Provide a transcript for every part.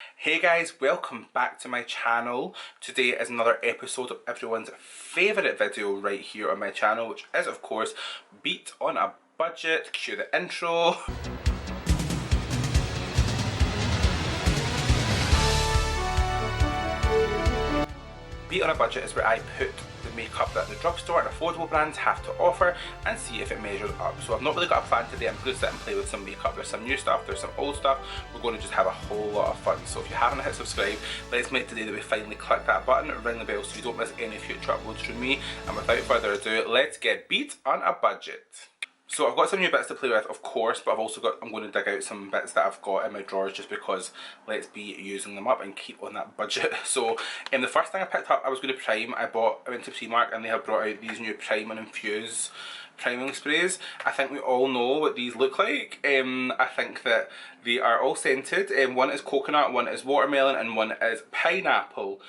Hey guys, welcome back to my channel. Today is another episode of everyone's favourite video right here on my channel, which is of course Beat on a Budget. Cue the intro. Beat on a Budget is where I put the makeup that the drugstore and affordable brands have to offer and see if it measures up. So I've not really got a plan today. I'm going to sit and play with some makeup. There's some new stuff, there's some old stuff. We're going to just have a whole lot of fun. So if you haven't hit subscribe, let's make today that we finally click that button, ring the bell so you don't miss any future uploads from me. And without further ado, let's get Beat on a Budget. So I've got some new bits to play with, of course, but I'm going to dig out some bits that I've got in my drawers just because let's be using them up and keep on that budget. So the first thing I picked up, I was going to prime. I went to Primark and they have brought out these new Prime and Infuse priming sprays. I think we all know what these look like. I think that they are all scented. One is coconut, one is watermelon, and one is pineapple.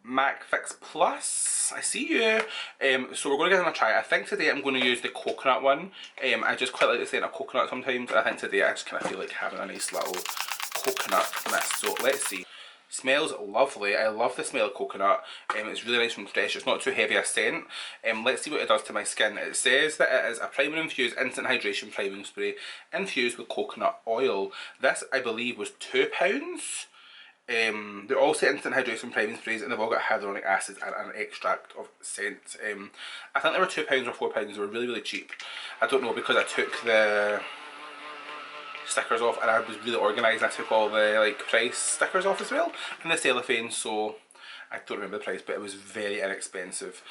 Mac Fix Plus, I see you. So we're going to give them a try. I think today I'm going to use the coconut one. I just quite like the scent of coconut sometimes. I think today I just kind of feel like having a nice little coconut mist. So let's see. Smells lovely. I love the smell of coconut. It's really nice and fresh. It's not too heavy a scent. Let's see what it does to my skin. It says that it is a Prime and Infuse Instant Hydration Priming Spray infused with coconut oil. This, I believe, was £2. They're all set instant hydration priming sprays and they've all got hyaluronic acid and an extract of scent. I think they were £2 or £4. They were really cheap. I don't know, because I took the stickers off and I was really organised and I took all the price stickers off as well and the cellophane, so I don't remember the price, but it was very inexpensive.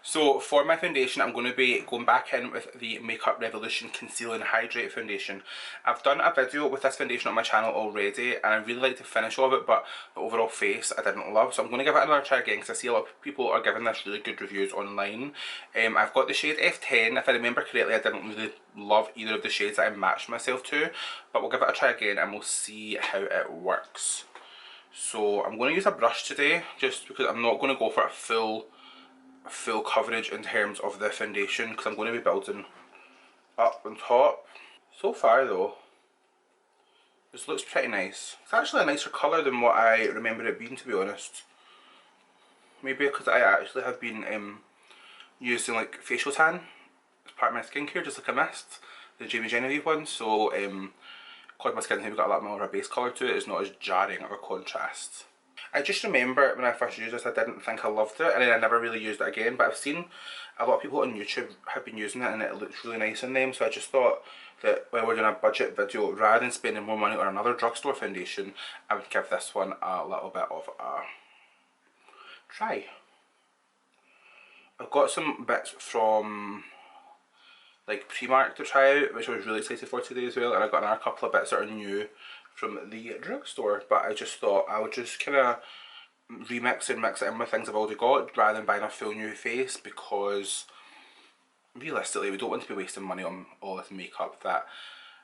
So for my foundation, I'm going to be going back in with the Makeup Revolution Conceal and Hydrate foundation. I've done a video with this foundation on my channel already and I really like to finish all of it, but the overall face I didn't love, so I'm going to give it another try again because I see a lot of people are giving this really good reviews online. I've got the shade F10. If I remember correctly, I didn't really love either of the shades that I matched myself to, but we'll give it a try again and we'll see how it works. So I'm going to use a brush today just because I'm not going to go for a full coverage in terms of the foundation because I'm going to be building up on top. So far though, this looks pretty nice. It's actually a nicer colour than what I remember it being, to be honest. Maybe because I actually have been using like facial tan as part of my skincare, just like a mist, the Jamie Genevieve one, so because my skin's maybe got a lot more of a base colour to it, it's not as jarring of a contrast. I just remember when I first used this I didn't think I loved it and then I never really used it again, but I've seen a lot of people on YouTube have been using it and it looks really nice on them, so I just thought that when we're doing a budget video, rather than spending more money on another drugstore foundation, I would give this one a little bit of a try. I've got some bits from like Primark to try out, which I was really excited for today as well, and I got another couple of bits that are new from the drugstore, but I just thought I would just kind of remix and mix it in with things I've already got rather than buying a full new face, because realistically we don't want to be wasting money on all this makeup that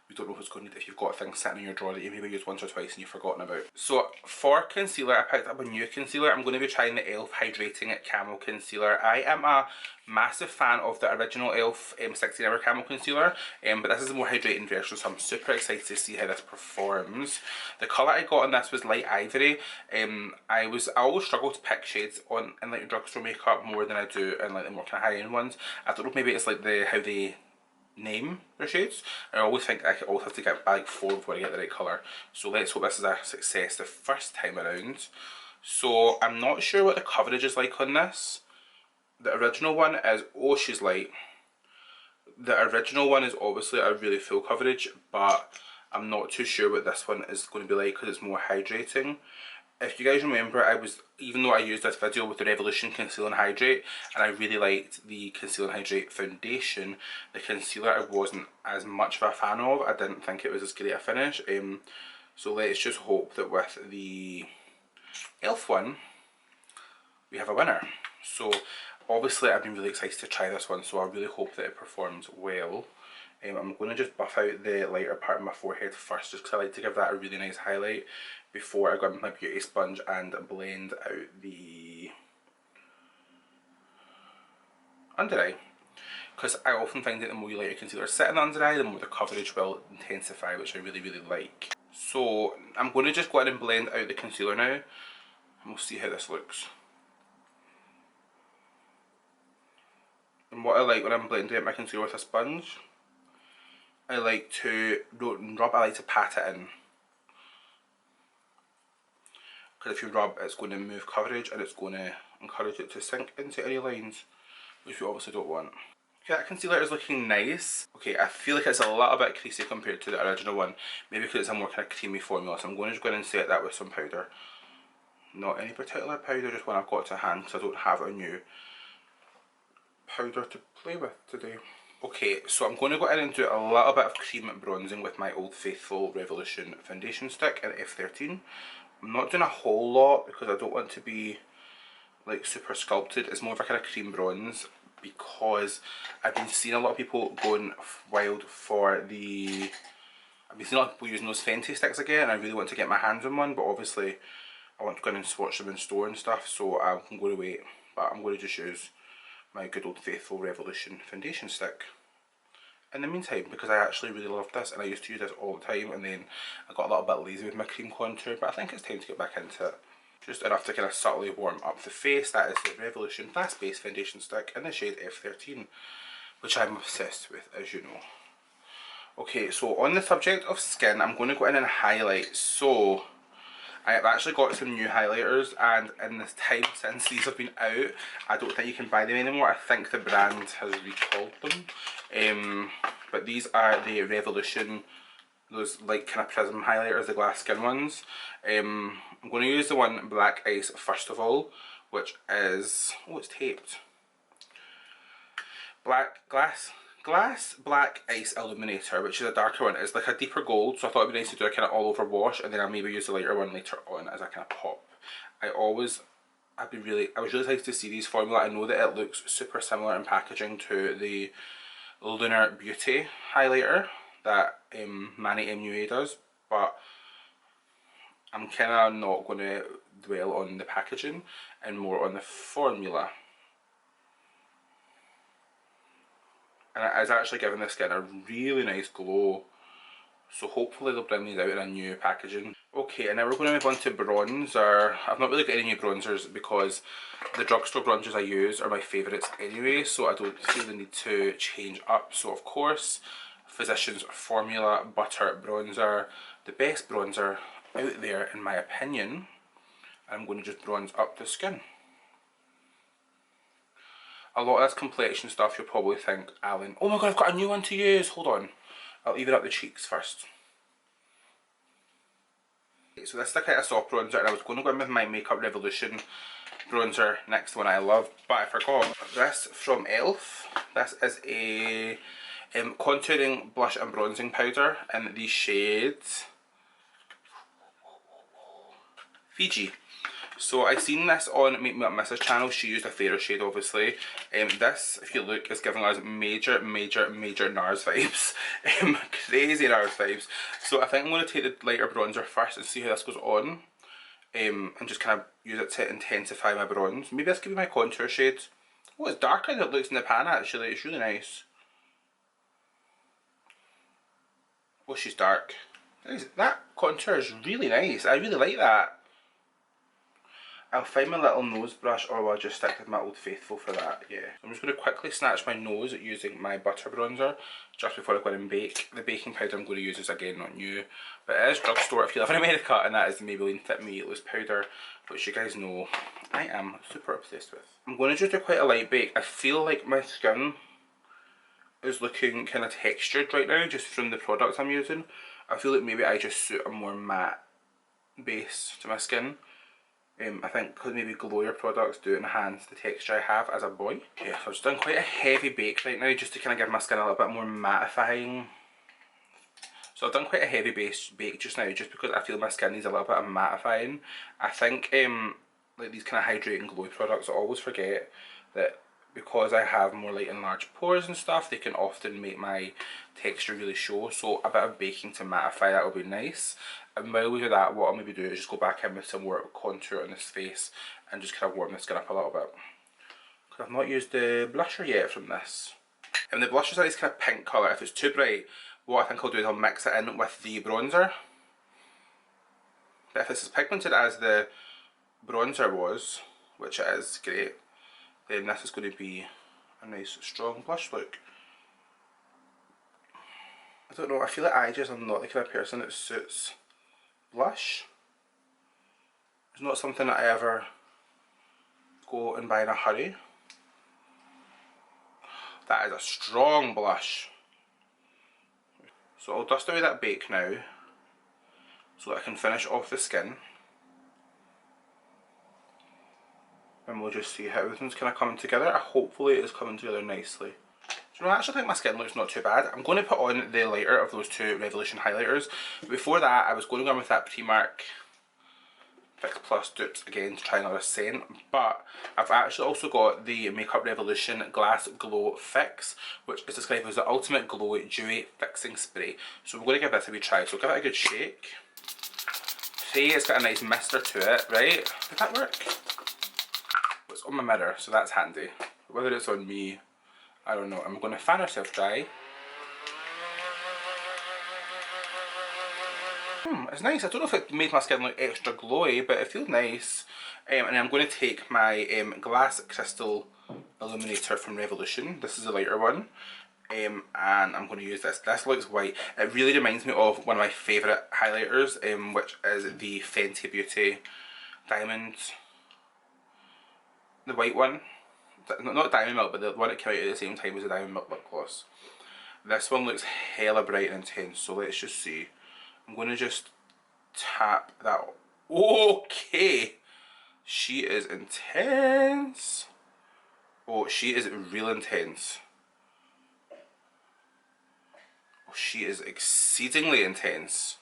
we don't know what's going to need if you've got things sitting in your drawer that you maybe used once or twice and you've forgotten about. So for concealer, I picked up a new concealer. I'm going to be trying the e.l.f. Hydrating Camo Concealer. I am a massive fan of the original e.l.f. 16 Hour Camo Concealer, but this is a more hydrating version, so I'm super excited to see how this performs. The colour I got on this was light ivory. I always struggle to pick shades in like drugstore makeup more than I do in like the more kind of high end ones. I don't know, maybe it's like how they name their shades. I always think I always have to get like 4 before I get the right colour, so let's hope this is a success the first time around. So I'm not sure what the coverage is like on this. The original one is, oh she's light. The original one is obviously a really full coverage, but I'm not too sure what this one is going to be like because it's more hydrating. If you guys remember, even though I used this video with the Revolution Conceal and Hydrate and I really liked the Conceal and Hydrate foundation, the concealer I wasn't as much of a fan of. I didn't think it was as great a finish. So let's just hope that with the e.l.f. one we have a winner. So obviously I've been really excited to try this one, so I really hope that it performs well. I'm going to just buff out the lighter part of my forehead first, just because I like to give that a really nice highlight before I go in with my beauty sponge and blend out the under eye. Because I often find that the more you let your concealer sit in the under eye, the more the coverage will intensify, which I really like. So I'm going to just go in and blend out the concealer now, and we'll see how this looks. And what I like when I'm blending out my concealer with a sponge, I like to don't rub, I like to pat it in. Because if you rub, it's going to move coverage and it's going to encourage it to sink into any lines, which we obviously don't want. Okay, that concealer is looking nice. Okay, I feel like it's a little bit creasy compared to the original one. Maybe because it's a more kind of creamy formula, so I'm going to just go in and set that with some powder. Not any particular powder, just one I've got to hand because I don't have a new powder to play with today. Okay, so I'm going to go in and do a little bit of cream bronzing with my Old Faithful Revolution foundation stick in F13. I'm not doing a whole lot because I don't want to be like super sculpted. It's more of a kind of cream bronze because I've been seeing a lot of people going wild for the... I've been seeing a lot of people using those Fenty sticks again, and I really want to get my hands on one, but obviously I want to go in and swatch them in store and stuff, so I'm going to wait. But I'm going to just use my good Old Faithful Revolution foundation stick in the meantime, because I actually really love this and I used to use this all the time, and then I got a little bit lazy with my cream contour, but I think it's time to get back into it. Just enough to kind of subtly warm up the face. That is the Revolution Fast Base Foundation Stick in the shade F13, which I'm obsessed with, as you know. Okay, so on the subject of skin, I'm going to go in and highlight. So I've actually got some new highlighters, and in the time since these have been out, I don't think you can buy them anymore. I think the brand has recalled them. But these are the Revolution, those like kind of prism highlighters, the glass skin ones. I'm going to use the one Black Ice first of all, which is, oh, it's taped. Glass Black Ice Illuminator, which is a darker one. It's like a deeper gold, so I thought it'd be nice to do a kind of all over wash, and then I'll maybe use the lighter one later on as a kind of pop. I was really excited to see these formula. I know that it looks super similar in packaging to the Lunar Beauty highlighter that Manny MUA does, but I'm kind of not going to dwell on the packaging and more on the formula. And it is actually giving the skin a really nice glow, so hopefully they'll bring these out in a new packaging. Okay, and now we're going to move on to bronzer. I've not really got any new bronzers because the drugstore bronzers I use are my favourites anyway, so I don't feel the need to change up. So of course, Physicians Formula Butter Bronzer, the best bronzer out there in my opinion. I'm going to just bronze up the skin. A lot of this complexion stuff you'll probably think, Alan, oh my god, I've got a new one to use, hold on. I'll even up the cheeks first. Okay, so this is a kind of soft bronzer, and I was going to go in with my Makeup Revolution bronzer, next one I love, but I forgot. This from e.l.f. This is a contouring blush and bronzing powder in the shade Fiji. So I seen this on Make Me Up Mrs. channel. She used a fairer shade obviously. This, if you look, is giving us major NARS vibes. Crazy NARS vibes. So I think I'm going to take the lighter bronzer first and see how this goes on. And just kind of use it to intensify my bronze. Maybe this could be my contour shade. Oh, it's darker than it looks in the pan actually. It's really nice. Oh, she's dark. That contour is really nice. I really like that. I'll find my little nose brush, or I'll just stick with my Old Faithful for that, yeah. I'm just going to quickly snatch my nose using my butter bronzer just before I go in and bake. The baking powder I'm going to use is again not new, but it is drugstore if you live in America, and that is the Maybelline Fit Me Loose Powder, which you guys know I am super obsessed with. I'm going to just do quite a light bake. I feel like my skin is looking kind of textured right now just from the products I'm using. I feel like maybe I just suit a more matte base to my skin. I think because maybe glowier products do enhance the texture I have as a boy. Okay, so I've just done quite a heavy bake right now just to kind of give my skin a little bit more mattifying. So I've done quite a heavy bake just now just because I feel my skin needs a little bit of mattifying. I think like these kind of hydrating glowy products, I always forget that because I have more light and large pores and stuff, they can often make my texture really show. So a bit of baking to mattify that would be nice. And while we do that, what I'll maybe do is just go back in with some more contour on this face and just kind of warm the skin up a little bit. Because I've not used the blusher yet from this. And the blusher's are this kind of pink colour. If it's too bright, what I think I'll do is I'll mix it in with the bronzer. But if it's as pigmented as the bronzer was, which it is, great, then this is going to be a nice strong blush look. I don't know, I feel like I just am not the kind of person that suits blush. It's not something that I ever go and buy in a hurry. That is a strong blush. So I'll dust away that bake now so that I can finish off the skin. And we'll just see how everything's kind of coming together. Hopefully it is coming together nicely. So I actually think my skin looks not too bad. I'm going to put on the lighter of those two Revolution highlighters. But before that, I was going to go in with that Primark Fix Plus dupes again to try another scent. But I've actually also got the Makeup Revolution Glass Glow Fix, which is described as the ultimate glow dewy fixing spray. So we're going to give this a wee try. So give it a good shake. See, it's got a nice mister to it, right? Did that work? Well, it's on my mirror, so that's handy. Whether it's on me, I don't know. I'm going to fan ourselves dry. It's nice. I don't know if it made my skin look extra glowy, but it feels nice. And I'm going to take my Glass Crystal Illuminator from Revolution. This is a lighter one. And I'm going to use this. This looks white. It really reminds me of one of my favourite highlighters, which is the Fenty Beauty Diamond. The white one. Not Diamond Milk, but the one that came out at the same time as the Diamond Milk lip gloss. This one looks hella bright and intense, so let's just see. I'm going to just tap that. Okay! She is intense. Oh, she is real intense. Oh, she is exceedingly intense.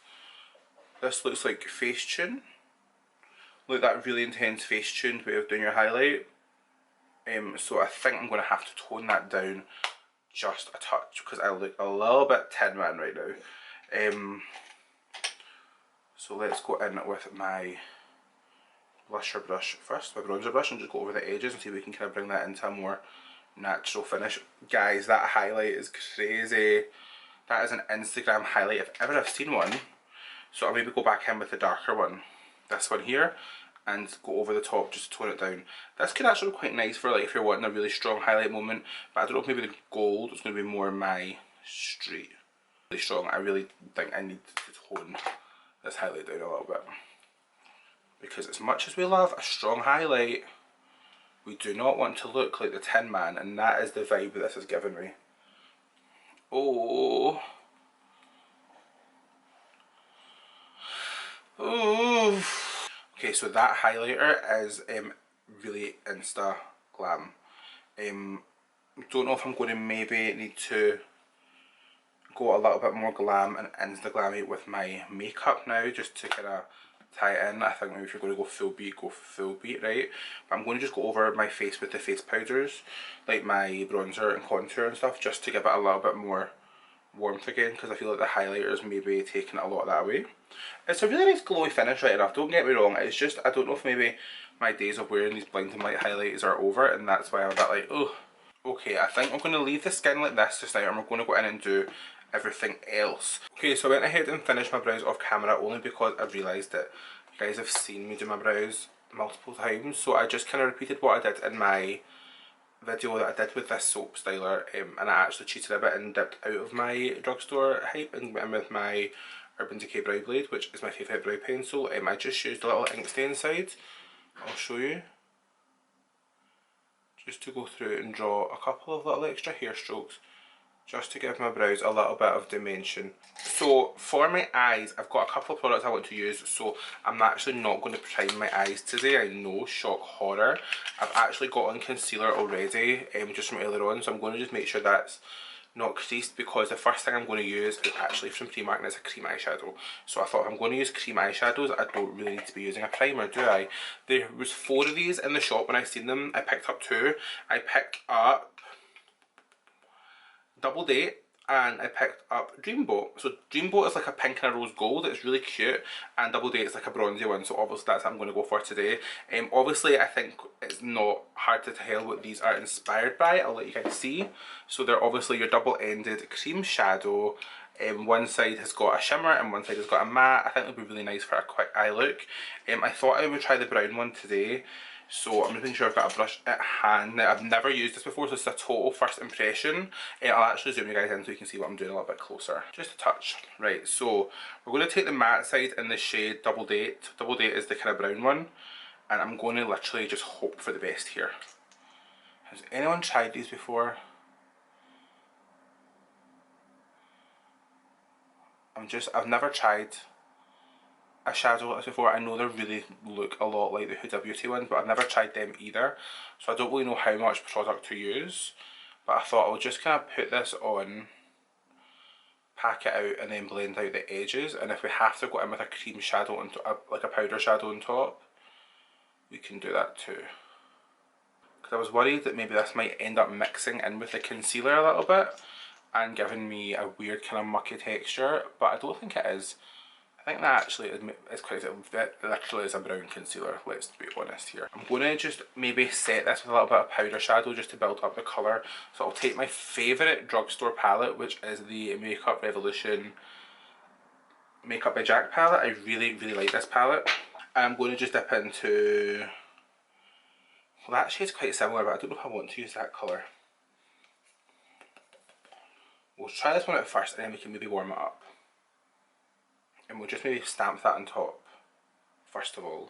This looks like Facetune. Look, that really intense Facetune way of doing your highlight. So I think I'm going to have to tone that down just a touch because I look a little bit Tin Man right now. So let's go in with my blusher brush first, my bronzer brush, and just go over the edges and see if we can kind of bring that into a more natural finish. Guys, that highlight is crazy. That is an Instagram highlight if ever I've seen one. So I'll maybe go back in with the darker one, this one here, and go over the top just to tone it down. This could actually be quite nice for like if you're wanting a really strong highlight moment, but I don't know if maybe the gold is going to be more my street. Really strong. I really think I need to tone this highlight down a little bit. Because as much as we love a strong highlight, we do not want to look like the Tin Man, and that is the vibe that this is giving me. Oh. Ooh. Okay, so that highlighter is really insta glam. Don't know if I'm going to maybe need to go a little bit more glam and insta glammy with my makeup now, just to kind of tie it in. I think maybe if you're going to go full beat, right? But I'm going to just go over my face with the face powders, like my bronzer and contour and stuff, just to give it a little bit more warmth again, because I feel like the highlighters maybe taking a lot of that away. It's a really nice glowy finish, right enough, don't get me wrong. It's just, I don't know if maybe my days of wearing these blinding light highlighters are over, and that's why I'm a bit like, oh. Okay, I think I'm going to leave the skin like this just now, and we're going to go in and do everything else. Okay, so I went ahead and finished my brows off camera only because I realised that you guys have seen me do my brows multiple times, so I just kind of repeated what I did in my video that I did with this soap styler, and I actually cheated a bit and dipped out of my drugstore hype and went in with my Urban Decay Brow Blade, which is my favourite brow pencil. I just used a little ink stain inside. I'll show you. Just to go through and draw a couple of little extra hair strokes, just to give my brows a little bit of dimension. So for my eyes, I've got a couple of products I want to use, so I'm actually not going to prime my eyes today. I know, shock horror. I've actually got on concealer already, just from earlier on, so I'm going to just make sure that's not creased, because the first thing I'm going to use is actually from Primark, and it's a cream eyeshadow. So I thought, if I'm going to use cream eyeshadows, I don't really need to be using a primer, do I? There was 4 of these in the shop when I seen them. I picked up 2. I picked up Double Date, and I picked up Dreamboat. So Dreamboat is like a pink and a rose gold, it's really cute, and Double Date is like a bronzy one, so obviously that's what I'm going to go for today. Obviously I think it's not hard to tell what these are inspired by, I'll let you guys see. So they're obviously your double-ended cream shadow One side has got a shimmer and one side has got a matte. I think it'll be really nice for a quick eye look. I thought I would try the brown one today, so I'm just making sure I've got a brush at hand. Now, I've never used this before, so it's a total first impression. I'll actually zoom you guys in so you can see what I'm doing a little bit closer. Just a touch. Right, so we're going to take the matte side in the shade Double Date. Double Date is the kind of brown one, and I'm going to literally just hope for the best here. Has anyone tried these before? I've never tried a shadow like this before. I know they really look a lot like the Huda Beauty ones, but I've never tried them either. So I don't really know how much product to use. But I thought I'll just kind of put this on, pack it out, and then blend out the edges. And if we have to go in with a cream shadow, on like a powder shadow on top, we can do that too. Because I was worried that maybe this might end up mixing in with the concealer a little bit and giving me a weird kind of mucky texture, but I don't think it is. I think that actually is quite, it literally is a brown concealer, let's be honest here. I'm going to just maybe set this with a little bit of powder shadow just to build up the colour. So I'll take my favourite drugstore palette, which is the Makeup Revolution Makeup by Jaack palette. I really, really like this palette. I'm going to just dip into, well, that shade's quite similar, but I don't know if I want to use that colour. We'll try this one out first and then we can maybe warm it up. And we'll just maybe stamp that on top, first of all.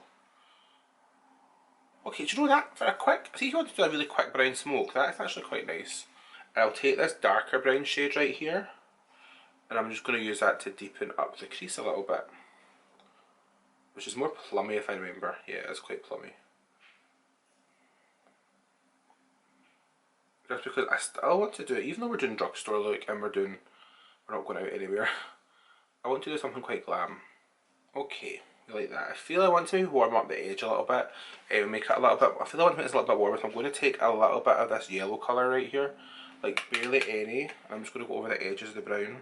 Okay, do you know that, for a quick, see if you want to do a really quick brown smoke, that's actually quite nice. And I'll take this darker brown shade right here, and I'm just going to use that to deepen up the crease a little bit. Which is more plummy if I remember. Yeah, it's quite plummy. Just because I still want to do it, even though we're doing drugstore look and we're not going out anywhere. I want to do something quite glam. Okay, like that. I feel I want to warm up the edge a little bit. Make it a little bit, I feel I want to make this a little bit warmer, so I'm going to take a little bit of this yellow colour right here. Like barely any. I'm just going to go over the edges of the brown.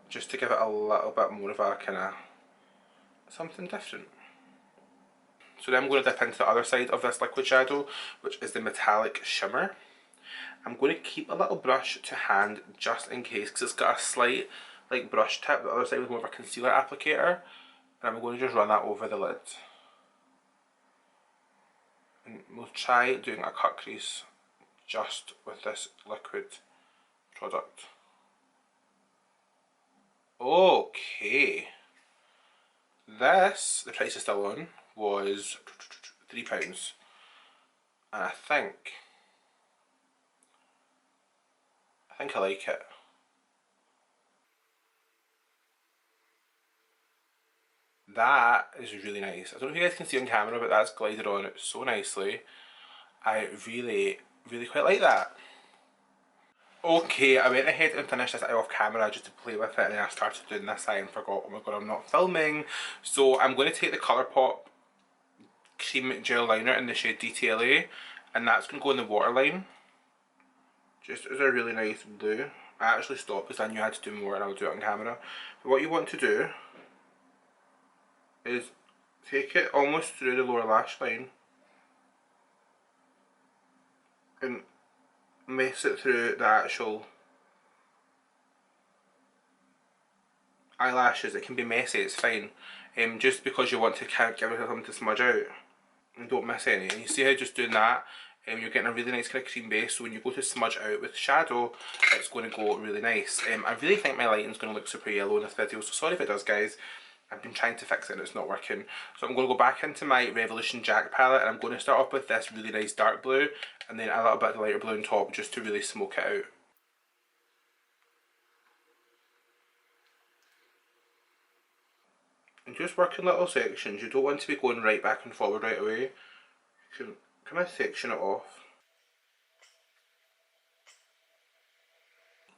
Just to give it a little bit more of a kind of something different. So then I'm going to dip into the other side of this liquid shadow, which is the metallic shimmer. I'm going to keep a little brush to hand just in case, because it's got a slight like brush tip. The other side was more of a concealer applicator, and I'm going to just run that over the lid. And we'll try doing a cut crease just with this liquid product. Okay. This, the price is still on, was £3. And I think I like it. That is really nice. I don't know if you guys can see on camera, but that's glided on so nicely. I really, really quite like that. Okay, I went ahead and finished this off camera just to play with it, and then I started doing this side and forgot, oh my god, I'm not filming. So I'm going to take the ColourPop Cream Gel Liner in the shade DTLA, and that's going to go in the waterline. Just as a really nice blue. I actually stopped because I knew I had to do more and I'll do it on camera. But what you want to do is take it almost through the lower lash line and mess it through the actual eyelashes. It can be messy, it's fine. Just because you want to kind of give yourself something to smudge out and don't miss any. And you see how just doing that, you're getting a really nice kind of cream base, so when you go to smudge out with shadow, it's going to go really nice. I really think my lighting's going to look super yellow in this video, so sorry if it does, guys. I've been trying to fix it and it's not working. So I'm going to go back into my Revolution Jaack palette, and I'm going to start off with this really nice dark blue, and then a little bit of the lighter blue on top, just to really smoke it out. And just work in little sections. You don't want to be going right back and forward right away. You can kind of section it off.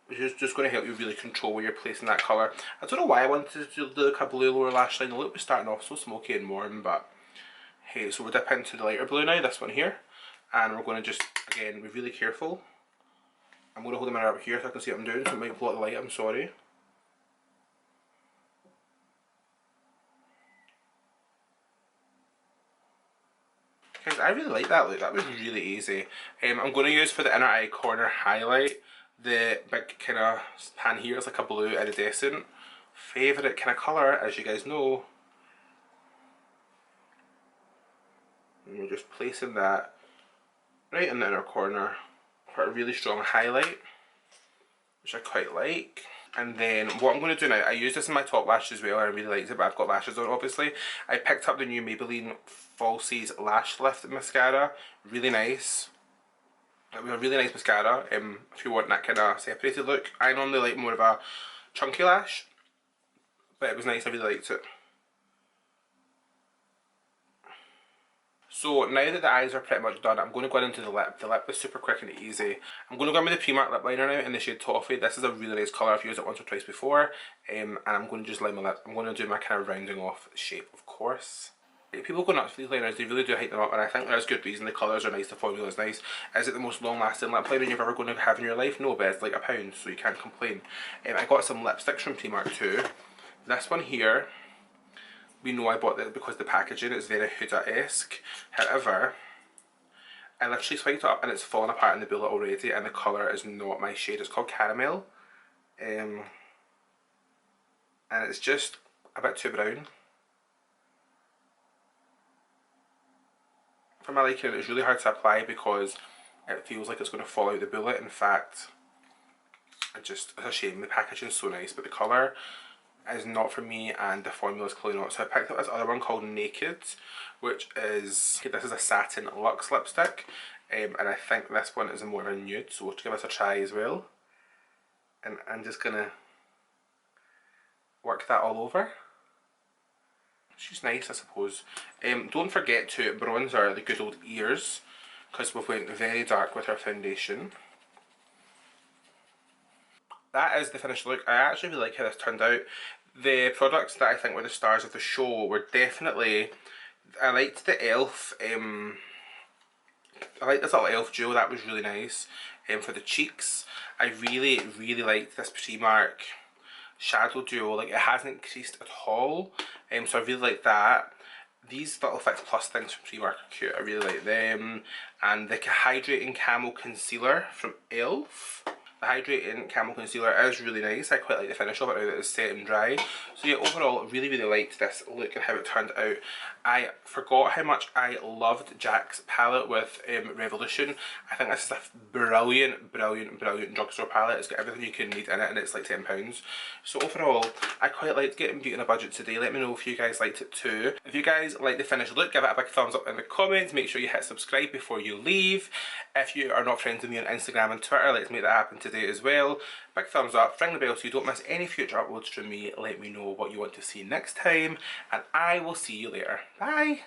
Which is just going to help you really control where you're placing that colour. I don't know why I wanted to do like a blue lower lash line. The look was starting off so smoky and warm, but hey, so we'll dip into the lighter blue now, this one here. And we're going to just, again, be really careful. I'm going to hold the mirror up here so I can see what I'm doing, so it might block the light, I'm sorry. Guys, I really like that look, that was really easy. I'm going to use for the inner eye corner highlight The big kind of pan here is like a blue iridescent. Favourite kind of colour, as you guys know. And we're just placing that right in the inner corner for a really strong highlight, which I quite like. And then what I'm going to do now, I used this in my top lash as well, and I really liked it, but I've got lashes on obviously. I picked up the new Maybelline Falsies Lash Lift Mascara, really nice. It was a really nice mascara, if you want that kind of separated look. I normally like more of a chunky lash, but it was nice, I really liked it. So now that the eyes are pretty much done, I'm going to go into the lip. The lip is super quick and easy. I'm going to go in with the Primark lip liner now in the shade Toffee. This is a really nice colour. I've used it once or twice before. And I'm going to just line my lip. I'm going to do my kind of rounding off shape, of course. People go nuts for these liners, they really do hype them up, and I think there's good reason. The colours are nice, the formula is nice. Is it the most long lasting lip liner you're ever going to have in your life? No, but it's like £1, so you can't complain. I got some lipsticks from Primark too. This one here, we know I bought this because the packaging is very Huda-esque. However, I literally swiped it up and it's fallen apart in the bullet already, and the colour is not my shade. It's called Caramel. And it's just a bit too brown. For my liking, it's really hard to apply because it feels like it's going to fall out the bullet. In fact, it's a shame. The packaging is so nice, but the colour is not for me, and the formula is clearly not. So I picked up this other one called Naked, which is, this is a Satin Luxe lipstick, and I think this one is more of a nude, so we'll give this a try as well. And I'm just going to work that all over. She's nice, I suppose. Don't forget to bronzer the good old ears, because we've went very dark with our foundation. That is the finished look. I actually really like how this turned out. The products that I think were the stars of the show were definitely, I liked the e.l.f. I liked this little e.l.f. duo, that was really nice. For the cheeks, I really liked this Primark shadow duo. Like, it hasn't creased at all, so I really like that. These little Fix Plus things from Primark are cute, I really like them. And the Hydrating Camo Concealer from e.l.f. The Hydrating Camo Concealer is really nice. I quite like the finish of it now that it's set and dry. So yeah, overall, really liked this look and how it turned out. I forgot how much I loved Jaack's palette with Revolution. I think this is a brilliant drugstore palette. It's got everything you can need in it, and it's like £10. So overall, I quite liked getting beauty on a budget today. Let me know if you guys liked it too. If you guys like the finished look, give it a big thumbs up in the comments. Make sure you hit subscribe before you leave. If you are not friends with me on Instagram and Twitter, let's make that happen today as well. Big thumbs up, ring the bell so you don't miss any future uploads from me. Let me know what you want to see next time, and I will see you later. Bye!